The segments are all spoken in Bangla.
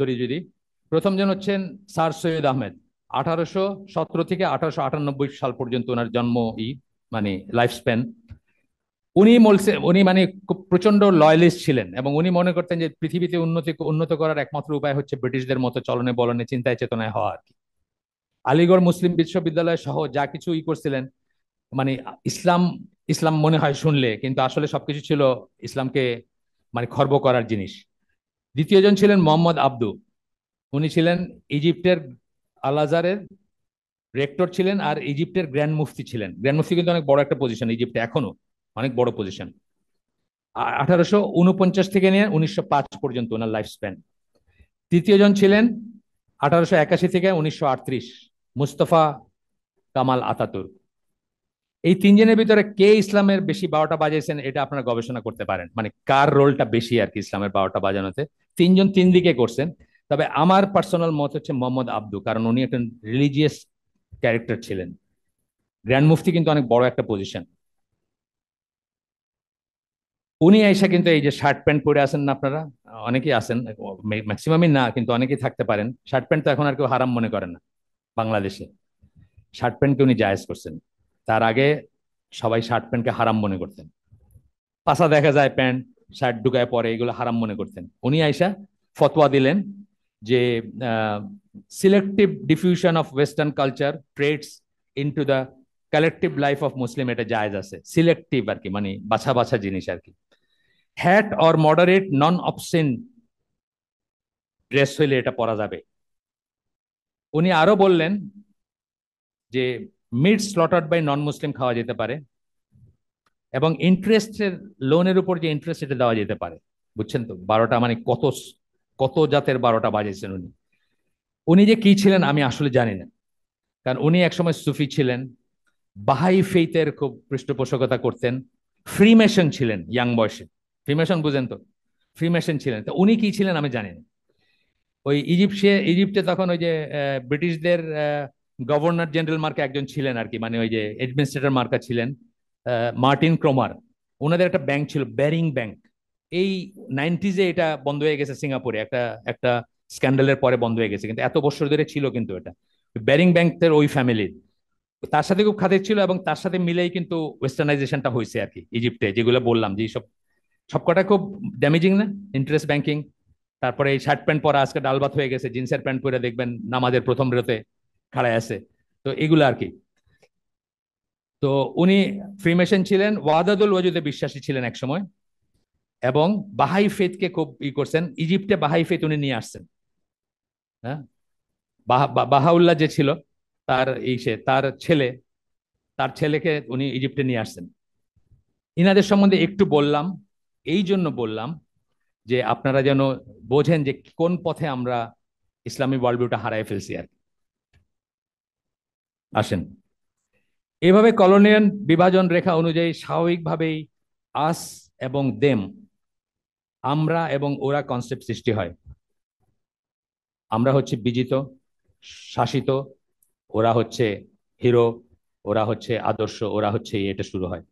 ধরি যদি, প্রথম জন হচ্ছেন স্যার সৈয়দ আহমেদ। 1817 থেকে 1898 সাল পর্যন্ত ওনার জন্ম মানে লাইফ স্প্যান। উনি মানে খুব প্রচন্ড লয়ালিস্ট ছিলেন এবং উনি মনে করতেন যে পৃথিবীতে উন্নত করার একমাত্র উপায় হচ্ছে ব্রিটিশদের মতো চলনে বলনে চিন্তায় চেতনায় হওয়া আর কি। আলিগড় মুসলিম বিশ্ববিদ্যালয় সহ যা কিছু করছিলেন, মানে ইসলাম ইসলাম মনে হয় শুনলে, কিন্তু আসলে সবকিছু ছিল ইসলামকে মানে খর্ব করার জিনিস। দ্বিতীয় জন ছিলেন মোহাম্মদ আব্দু। উনি ছিলেন ইজিপ্টের আল আজহারের রেক্টর ছিলেন আর ইজিপ্টের গ্র্যান্ড মুফতি ছিলেন। গ্র্যান্ড মুফতি কিন্তু অনেক বড় একটা পজিশন ইজিপ্টে, এখনো অনেক বড় পজিশন। 1849 থেকে নিয়ে 1905 পর্যন্ত ওনার লাইফ স্প্যান। তৃতীয় জন ছিলেন 1881 থেকে 1938, মুস্তফা কামাল আতাতুর্ক। এই তিনজনের ভিতরে কে ইসলামের বেশি 12টা বাজাইছেন এটা আপনারা গবেষণা করতে পারেন, মানে কার রোলটা বেশি আর কি ইসলামের 12টা বাজানোতে। তিনজন তিন দিকে করছেন। তবে আমার পার্সোনাল মত হচ্ছে মোহাম্মদ আব্দু, কারণ উনি একটা রিলিজিয়াস ক্যারেক্টার ছিলেন। গ্র্যান্ড মুফতি কিন্তু অনেক বড় একটা পজিশন। উনি এসে কিন্তু এই যে শার্ট প্যান্ট পরে আছেন না আপনারা, অনেকেই আছেন, ম্যাক্সিমামই না কিন্তু অনেকেই থাকতে পারেন, শার্ট প্যান্ট তো এখন আর কেউ হারাম মনে করেন না বাংলাদেশে। শার্ট প্যান্টকে উনি জায়েজ করছেন। তার আগে সবাই শার্ট প্যান্টকে হারাম মনে করতেন। পাছা দেখা যায় প্যান্ট শার্ট ঢুকায় পরে, এগুলো হারাম মনে করতেন। উনি আইসা ফতোয়া দিলেন যে selective diffusion of western culture traits into the collective life of Muslim, এটা জায়েজ আছে। সিলেক্টিভ আর কি, মানে বাছা বাছা জিনিস আর কি। Hat or moderate non obscene dress হইলে এটা পরা যাবে। উনি আরো বললেন যে মিট স্লটার্ড বাই নন মুসলিম খাওয়া যেতে পারে এবং ইন্টারেস্টের লোনের উপর যে ইন্টারেস্ট এটা দেওয়া যেতে পারে। বুঝছেন তো 12টা মানে কত কত জাতের 12টা বাজিয়েছেন উনি। উনি যে কি ছিলেন আমি আসলে জানি না, কারণ উনি একসময় সুফি ছিলেন, বাহাই ফেইথের খুব পৃষ্ঠপোষকতা করতেন, ফ্রিমেশন ছিলেন ইয়াং বয়সে। ফ্রিমেশন বুঝেন তো, ফ্রিমেশন ছিলেন। তো উনি কি ছিলেন আমি জানি না। ওই ইজিপ্টে তখন ওই যে ব্রিটিশদের গভর্নর জেনারেল মার্কা একজন ছিলেন আর কি, মানে ওই যে অ্যাডমিনিস্ট্রেটর মার্কা ছিলেন মার্টিন ক্রোমার। ওনাদের একটা ব্যাংক ছিল ব্যারিং ব্যাংক। এই 90s এটা বন্ধ হয়ে গেছে সিঙ্গাপুরে, একটা একটা স্ক্যান্ডালের পরে বন্ধ হয়ে গেছে, কিন্তু এত বছর ধরে ছিল কিন্তু এটা ব্যারিং ব্যাংকের ওই ফ্যামিলির। তার সাথে খুব খাতির ছিল এবং তার সাথে মিলেই কিন্তু ওয়েস্টার্নাইজেশনটা হয়েছে আর কি ইজিপ্টে, যেগুলো বললাম যে সব সবকটা খুব ড্যামেজিং না। ইন্টারেস্ট ব্যাংকিং, তারপরে এই শার্ট প্যান্ট পরা আজকে ডাল ভাত হয়ে গেছে, জিন্সের প্যান্ট পরে দেখবেন নামাজের প্রথম রেতে খাড়ায় আছে। তো এগুলো আর কি। তো উনি ফ্রিমেশন ছিলেন, ওয়াদাদুল ওয়াজুদে বিশ্বাসী ছিলেন এক সময়, এবং বাহাই ফেথকে খুব করছেন। ইজিপ্টে বাহাই ফেথ উনি নিয়ে আসছেন। হ্যাঁ, বাহাউল্লাহ যে ছিল তার তার ছেলেকে উনি ইজিপ্টে নিয়ে আসছেন। ইনাদের সম্বন্ধে একটু বললাম, এই জন্য বললাম যে আপনারা যেন বোঝেন যে কোন পথে আমরা ইসলামী ওয়ার্ল্ড ভিউটা হারাই ফেলছি আর কি। আসেন, এভাবে কলোনিয়াল বিভাজন রেখা অনুযায়ী স্বাভাবিকভাবেই আস এবং দেম, আমরা এবং ওরা কনসেপ্ট সৃষ্টি হয়। আমরা হচ্ছে বিজিত, শাসিত, ওরা হচ্ছে হিরো, ওরা হচ্ছে আদর্শ, ওরা হচ্ছে এটা শুরু হয়।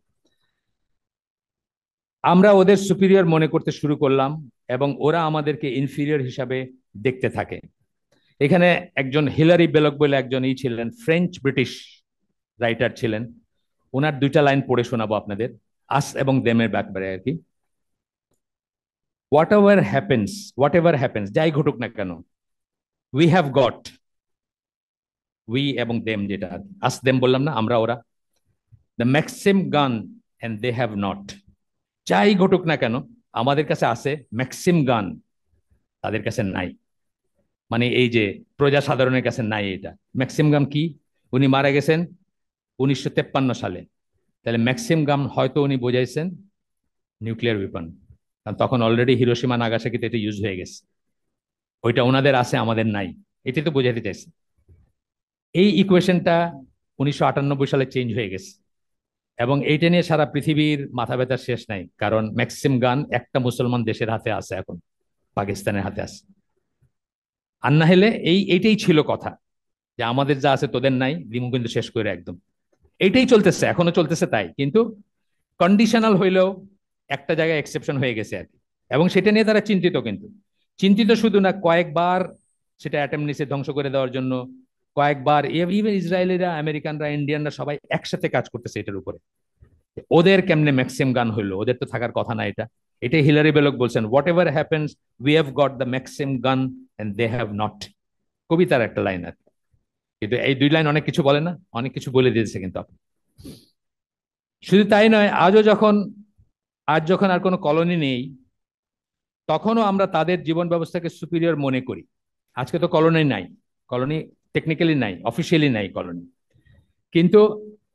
আমরা ওদের সুপিরিয়র মনে করতে শুরু করলাম এবং ওরা আমাদেরকে ইনফিরিয়র হিসাবে দেখতে থাকে। এখানে একজন হিলারি বেলক বলে একজন ছিলেন, ফ্রেঞ্চ ব্রিটিশ রাইটার ছিলেন। ওনার দুইটা লাইন পড়ে শোনাবো আপনাদের, আস এবং দেমের ব্যাপারে আর কি। হোয়াট এভার হ্যাপেন্স, যাই ঘটুক না কেন, উই হ্যাভ গট, উই এবং দেম, যেটা আস দেম বললাম না, আমরা ওরা, দ্য ম্যাক্সিম গান এন্ড দে হ্যাভ নট। যাই ঘটুক না কেন আমাদের কাছে আছে ম্যাক্সিম গান, তাদের কাছে নাই। মানে এই যে প্রজা সাধারণের কাছে নাই এটা। ম্যাক্সিম গান কি? উনি মারা গেছেন 1953 সালে, তাহলে ম্যাক্সিম গান হয়তো উনি বোঝাইছেন নিউক্লিয়ার ওয়েপন, কারণ তখন অলরেডি হিরোশিমা নাগাসাকিতে এটা ইউজ হয়ে গেছে। ওইটা ওনাদের আছে, আমাদের নাই, এটাই তো বোঝাতে চাইছে। এই ইকুয়েশনটা 1998 সালে চেঞ্জ হয়ে গেছে এবং এইটা নিয়ে সারা পৃথিবীর মাথা ব্যথার শেষ নাই, কারণ ম্যাক্সিম গান একটা মুসলমান দেশের হাতে আছে, এখন পাকিস্তানের হাতে আছে। আর না হলে এইটাই ছিল কথা, যে আমাদের যা আছে তোদের নাই, দিমু কিন্তু শেষ করে একদম। এইটাই চলতেছে, এখনো চলতেছে তাই, কিন্তু কন্ডিশনাল হইলেও একটা জায়গায় এক্সেপশন হয়ে গেছে আর কি। এবং সেটা নিয়ে তারা চিন্তিত, কিন্তু চিন্তিত শুধু না, কয়েকবার সেটা অ্যাটেম্প নিছে ধ্বংস করে দেওয়ার জন্য, কয়েকবার ইভেন ইসরায়েলিরা, আমেরিকানরা, ইন্ডিয়ানরা সবাই একসাথে কাজ করতেছে এটার উপরে। ওদের কেমনে ম্যাক্সিম গান হইলো? ওদের তো থাকার কথা না এটা। এটাই হিলারি বেলক বলছেন, what ever happens we have got the Maxim গান এন্ড দে হ্যাভ নট। কবিতার একটা লাইন আর কি। কিন্তু এই দুই লাইন অনেক কিছু বলে না, অনেক কিছু বলে দিয়েছে কিন্তু আপনি। শুধু তাই নয়, আজ যখন আর কোনো কলোনি নেই, তখনও আমরা তাদের জীবন ব্যবস্থাকে সুপিরিয়র মনে করি। আজকে তো কলোনি নাই, কলোনি টেকনিক্যালি নাই, অফিসিয়ালি নাই কলোনি, কিন্তু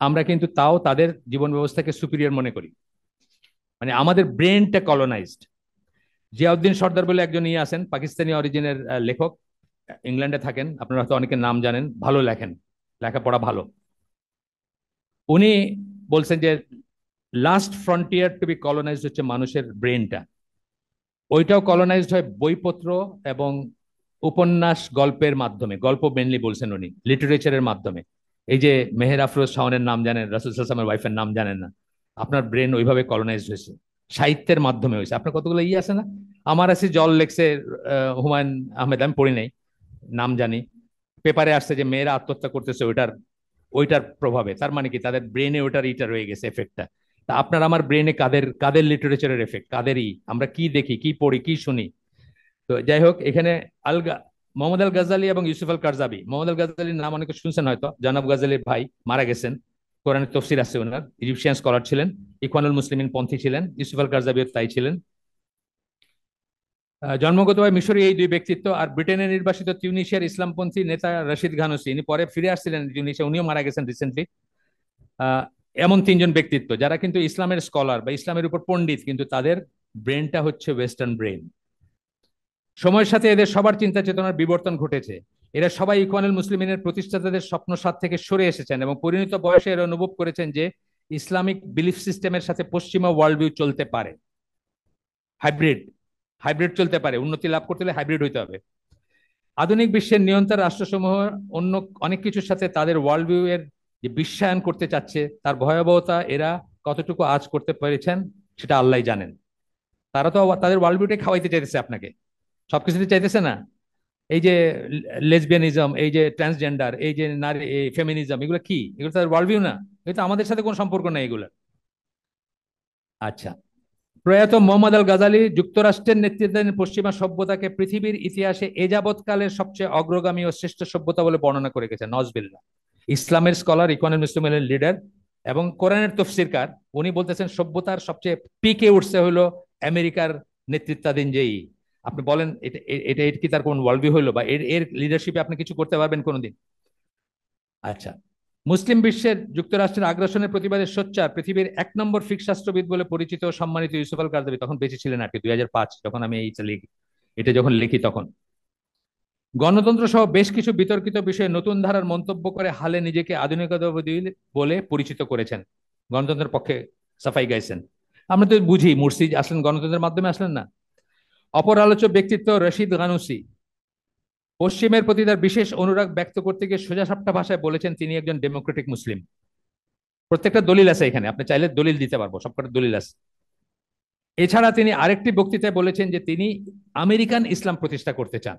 আমরা কিন্তু তাও তাদের জীবন ব্যবস্থাকে সুপিরিয়র মনে করি। মানে আমাদের ব্রেনটা কলোনাইজড। জিয়াউদ্দিন সর্দার বলে একজন আছেন, পাকিস্তানি অরিজিনের লেখক, ইংল্যান্ডে থাকেন, আপনারা হয়তো অনেকের নাম জানেন, ভালো লেখেন, লেখাপড়া ভালো। উনি বলছেন যে last frontier to be colonised হচ্ছে মানুষের ব্রেনটা। ওইটাও কলোনাইজড হয় বইপত্র এবং উপন্যাস, গল্পের মাধ্যমে। গল্প মেনলি বলছেন উনি, লিটারেচারের মাধ্যমে। এই যে মেহের আফরোজ শাওনের নাম জানেন, রাসুল সাল্লামের ওয়াইফের নাম জানেন না, আপনার ব্রেন ওইভাবে কলোনাইজড হয়েছে, সাহিত্যের মাধ্যমে হয়েছে। আপনার কতগুলো আছে না, আমার আছে জল লেখছে হুমায়ুন আহমেদ, আমি পড়ি নাই, নাম জানি। পেপারে আসছে যে মেয়েরা আত্মহত্যা করতেছে ওইটার ওইটার প্রভাবে, তার মানে কি তাদের ব্রেনে ওইটার ইটা রয়ে গেছে, এফেক্টটা। তা আপনার আমার ব্রেনে কাদের কাদের লিটারেচারের এফেক্ট, কাদেরই, আমরা কি দেখি, কি পড়ি, কি শুনি। তো যাই হোক, এখানে আলগা মোহাম্মদ আল গাজালি এবং ইউসুফ আল কারজাবি। মোহাম্মদ আল গাজালির নাম অনেকে শুনছেন হয়তো, জনাব গাজালির ভাই, মারা গেছেন। কোরআনের তফসির আছে ওনার, ইজিপশিয়ান স্কলার ছিলেন, ইখওয়ানুল মুসলিমিন পন্থী ছিলেন। ইউসুফ আল কারজাবিও তাই ছিলেন। জন্মগতভাবে মিশরি এই দুই ব্যক্তিত্ব। আর ব্রিটেনে নির্বাসিত তিউনিসিয়ার ইসলামপন্থী নেতা রশিদ ঘানুসি, ইনি পরে ফিরে আসছিলেন তিউনিসিয়া, উনিও মারা গেছেন রিসেন্টলি। এমন তিনজন ব্যক্তিত্ব যারা কিন্তু ইসলামের স্কলার বা ইসলামের উপর পণ্ডিত, কিন্তু তাদের ব্রেনটা হচ্ছে ওয়েস্টার্ন ব্রেন। সময়ের সাথে এদের সবার চিন্তা চেতনার বিবর্তন ঘটেছে। এরা সবাই ইখওয়ানুল মুসলিমিনের প্রতিষ্ঠাতাদের স্বপ্নসাদ থেকে সরে এসেছেন এবং পরিণত বয়সে এরা অনুভব করেছেন যে ইসলামিক বিলিফ সিস্টেমের সাথে পশ্চিমা ওয়ার্ল্ড ভিউ চলতে পারে। হাইব্রিড হাইব্রিড চলতে পারে। উন্নতি লাভ করতে হলে হাইব্রিড হইতে হবে। আধুনিক বিশ্বের নিয়ন্ত্রণ রাষ্ট্রসমূহ অন্য অনেক কিছুর সাথে তাদের ওয়ার্ল্ড ভিউ এর যে বিশ্বায়ন করতে চাচ্ছে, তার ভয়াবহতা এরা কতটুকু আজ করতে পেরেছেন সেটা আল্লাহ জানেন। তারা তো তাদের ওয়ার্ল্ড ভিউটাই খাওয়াইতে চাইতেছে আপনাকে, সবকিছুতে চাইতেছে না। এই যে লেসবিয়ানিজম, এই যে ট্রান্সজেন্ডার, এই যে নারী ফেমিনিজম, এগুলো কি? এগুলো তাদের ওয়ার্ল্ড ভিউ না, এটা আমাদের সাথে কোনো সম্পর্ক নেই এগুলো। আচ্ছা, প্রয়াত মোহাম্মদ আল গাজালি যুক্তরাষ্ট্রের নেতৃত্বাধীন পশ্চিমা সভ্যতাকে পৃথিবীর ইতিহাসে এ যাবৎকালের সবচেয়ে অগ্রগামী ও শ্রেষ্ঠ সভ্যতা বলে বর্ণনা করে গেছেন। নজবিল্লাহ, ইসলামের স্কলার, ইকোনমিক মুসলিমের লিডার এবং কোরআনের তফসিরকার। উনি বলতেছেন সভ্যতার সবচেয়ে পিকে উঠছে হলো আমেরিকার নেতৃত্বাধীন যেই। আপনি বলেন এটা এটা এটা কি তার কোন ওয়ার্ল্ড ভিউ হলো? বা এর এর লিডারশিপে আপনি কিছু করতে পারবেন কোনোদিন? আচ্ছা, মুসলিম বিশ্বের যুক্তরাষ্ট্রের আগ্রাসনের প্রতিবাদে সোচ্চার পৃথিবীর 1 নম্বর ফিক শাস্ত্রবিদ বলে পরিচিত ও সম্মানিত ইউসুফ আল কারদাবি তখন বেঁচে ছিলেন আর কি, 2005 যখন আমি এটা যখন লিখি তখন। গণতন্ত্র সহ বেশ কিছু বিতর্কিত বিষয়ে নতুন ধারার মন্তব্য করে হালে নিজেকে আধুনিকতাবাদী বলে পরিচিত করেছেন, গণতন্ত্রের পক্ষে সাফাই গাইছেন। আমরা তো বুঝি মুর্সি আসলেন গণতন্ত্রের মাধ্যমে, আসলেন না। অপর আলোচ্য ব্যক্তিত্ব রশিদ গানুসি পশ্চিমের প্রতি তার বিশেষ অনুরাগ ব্যক্ত করতে গিয়ে সোজাসাপটা ভাষায় বলেছেন তিনি একজন ডেমোক্রেটিক মুসলিম। প্রত্যেকটা দলিল আছে এখানে, আপনি চাইলে দলিল দিতে পারবো, সবকটা দলিল আছে। এছাড়া তিনি আরেকটি বক্তৃতায় বলেছেন যে তিনি আমেরিকান ইসলাম প্রতিষ্ঠা করতে চান।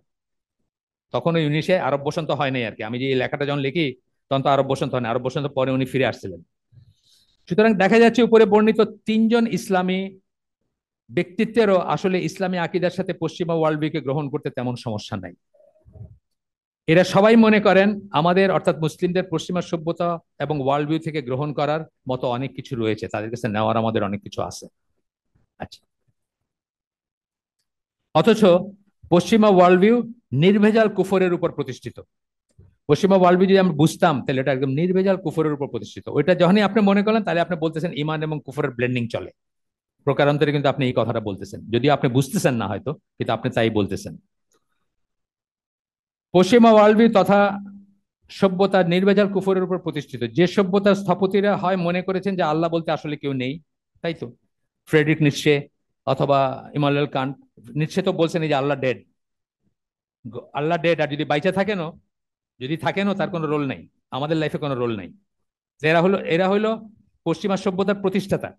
তখন ওই ইউনিশে আরব বসন্ত হয় নাই আর কি, আমি যে এই লেখাটা যখন লিখি তখন তো আরব বসন্ত হয় না, আরব বসন্ত পরে উনি ফিরে আসছিলেন। সুতরাং দেখা যাচ্ছে উপরে বর্ণিত তিনজন ইসলামী ব্যক্তিত্বেরও আসলে ইসলামী আকিদার সাথে পশ্চিমা ওয়ার্ল্ড ভিউকে গ্রহণ করতে তেমন সমস্যা নাই। এরা সবাই মনে করেন আমাদের অর্থাৎ মুসলিমদের পশ্চিমা সভ্যতা এবং ওয়ার্ল্ড ভিউ থেকে গ্রহণ করার মতো অনেক কিছু রয়েছে, তাদের কাছে নেওয়ার আমাদের অনেক কিছু আছে। আচ্ছা, অথচ পশ্চিমা ওয়ার্ল্ড ভিউ নির্ভেজাল কুফরের উপর প্রতিষ্ঠিত। পশ্চিমা ওয়ার্ল্ড ভিউ যদি আমরা বুঝতাম তাহলে এটা একদম নির্ভেজাল কুফরের উপর প্রতিষ্ঠিত। ওইটা যখনই আপনি মনে করলেন তাহলে আপনি বলতেছেন ইমান এবং কুফরের ব্লেন্ডিং চলে। প্রকারান্তরে কিন্তু আপনি এই কথাটা বলতেছেন, যদিও আপনি বুঝতেছেন না হয়তো, কিন্তু আপনি তাই বলতেছেন। পশ্চিমা ওয়ার্ল্ড ভিউ তথা সভ্যতা নির্ভেজাল কুফরের উপর প্রতিষ্ঠিত। যে সভ্যতার স্থপতিরা হয় মনে করেছেন যে আল্লাহ বলতে আসলে কেউ নেই, তাই তো ফ্রেডরিক নিৎসে অথবা ইমানুয়েল কান্ট। নিৎসে তো বলছেন এই যে আল্লাহ ডেড, আল্লাহ ডেড, আর যদি বাইচা থাকেনও, যদি থাকেনও তার কোনো রোল নাই, আমাদের লাইফে কোনো রোল নাই। এরা হলো পশ্চিমা সভ্যতার প্রতিষ্ঠাতা।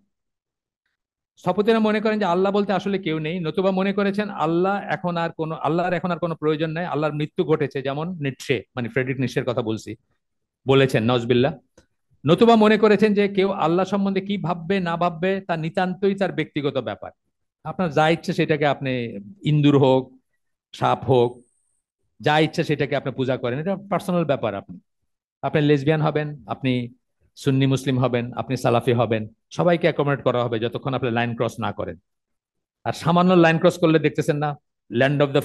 স্থপতিরা মনে করেন যে আল্লাহ বলতে আসলে কেউ নেই, নতুবা মনে করেছেন আল্লাহর এখন আর কোনো প্রয়োজন নাই, আল্লাহর মৃত্যু ঘটেছে, যেমন নিটশে, মানে ফ্রেডরিক নিটশের কথা বলেছেন নজবিল্লাহ। নতুবা মনে করেছেন যে কেউ আল্লাহ সম্বন্ধে কি ভাববে না ভাববে তা নিতান্তই তার ব্যক্তিগত ব্যাপার। আপনার যা ইচ্ছে সেটাকে আপনি, ইন্দুর হোক, সাপ হোক, যা ইচ্ছে সেটাকে আপনি পূজা করেন, এটা পার্সোনাল ব্যাপার। আপনি আপনি লেসবিয়ান হবেন, আপনি সুন্নি মুসলিম হবেন, আপনি সালাফি হবেন, সবাইকে অ্যাকোমোডেট করা হবে যতক্ষণ আপনি লাইন ক্রস না করেন। আর সামান্য লাইন ক্রস করলে দেখতেছেন না, ল্যান্ড অফ দ্য